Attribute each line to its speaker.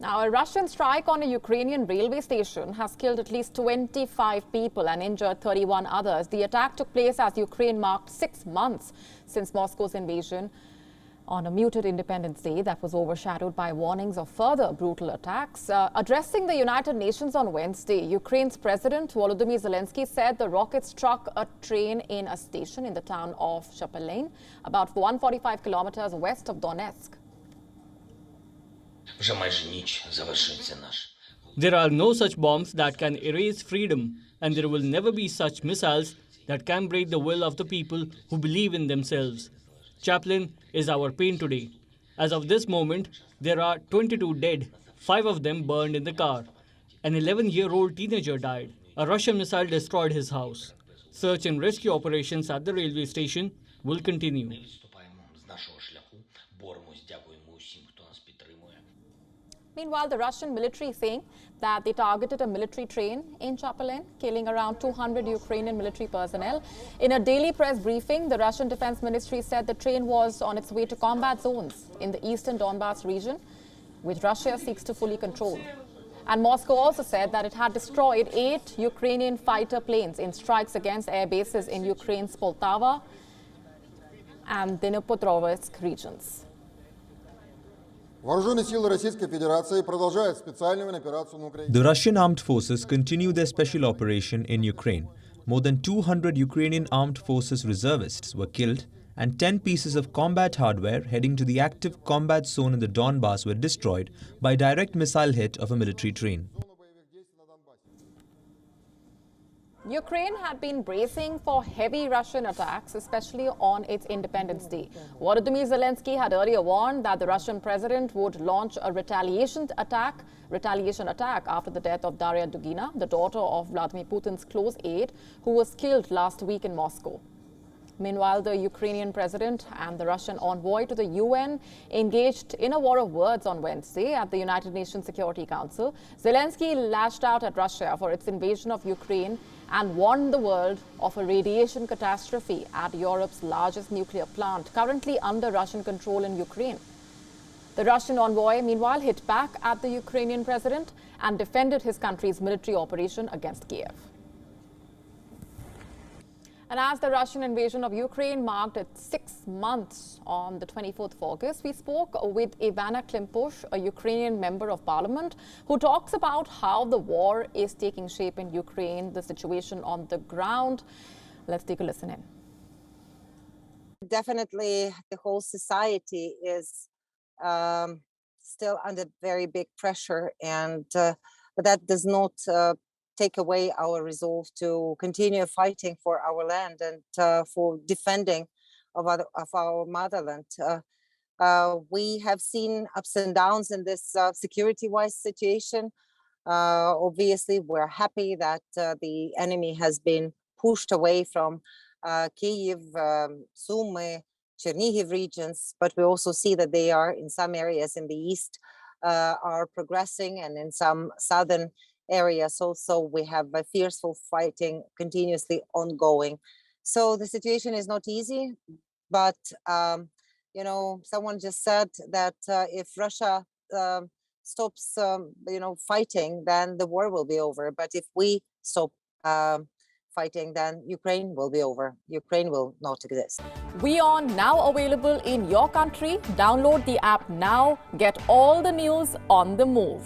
Speaker 1: Now, a Russian strike on a Ukrainian railway station has killed at least 25 people and injured 31 others. The attack took place as Ukraine marked 6 months since Moscow's invasion on a muted Independence Day that was overshadowed by warnings of further brutal attacks. Addressing the United Nations on Wednesday, Ukraine's President Volodymyr Zelensky said the rocket struck a train in a station in the town of Chaplyne, about 145 kilometers west of Donetsk.
Speaker 2: There are no such bombs that can erase freedom, and there will never be such missiles that can break the will of the people who believe in themselves. Chaplyne is our pain today. As of this moment, there are 22 dead, 5 of them burned in the car. An 11-year-old teenager died. A Russian missile destroyed his house. Search and rescue operations at the railway station will continue.
Speaker 1: Meanwhile, the Russian military is saying that they targeted a military train in Chaplyne, killing around 200 Ukrainian military personnel. In a daily press briefing, the Russian Defense Ministry said the train was on its way to combat zones in the eastern Donbass region, which Russia seeks to fully control. And Moscow also said that it had destroyed 8 Ukrainian fighter planes in strikes against air bases in Ukraine's Poltava and Dnipropetrovsk regions.
Speaker 3: The Russian armed forces continue their special operation in Ukraine. More than 200 Ukrainian armed forces reservists were killed and 10 pieces of combat hardware heading to the active combat zone in the Donbass were destroyed by direct missile hit of a military train.
Speaker 1: Ukraine had been bracing for heavy Russian attacks, especially on its Independence Day. Volodymyr Zelensky had earlier warned that the Russian president would launch a retaliation attack after the death of Daria Dugina, the daughter of Vladimir Putin's close aide, who was killed last week in Moscow. Meanwhile, the Ukrainian president and the Russian envoy to the UN engaged in a war of words on Wednesday at the United Nations Security Council. Zelensky lashed out at Russia for its invasion of Ukraine and warned the world of a radiation catastrophe at Europe's largest nuclear plant, currently under Russian control in Ukraine. The Russian envoy, meanwhile, hit back at the Ukrainian president and defended his country's military operation against Kiev. And as the Russian invasion of Ukraine marked its 6 months on the 24th of August, we spoke with Ivanna, a Ukrainian member of parliament, who talks about how the war is taking shape in Ukraine, the situation on the ground. Let's take a listen in.
Speaker 4: Definitely, the whole society is still under very big pressure, and but that does not take away our resolve to continue fighting for our land and for defending of our motherland. We have seen ups and downs in this security-wise situation. Obviously, we're happy that the enemy has been pushed away from Kyiv, Sumy, Chernihiv regions, but we also see that they are in some areas in the east are progressing, and in some southern areas also we have a fearful fighting continuously ongoing. So the situation is not easy, but you know, someone just said that if Russia stops fighting, then the war will be over. But if we stop fighting, then Ukraine will be over. Ukraine will not exist.
Speaker 1: WION now available in your country. Download the app now. Get all the news on the move.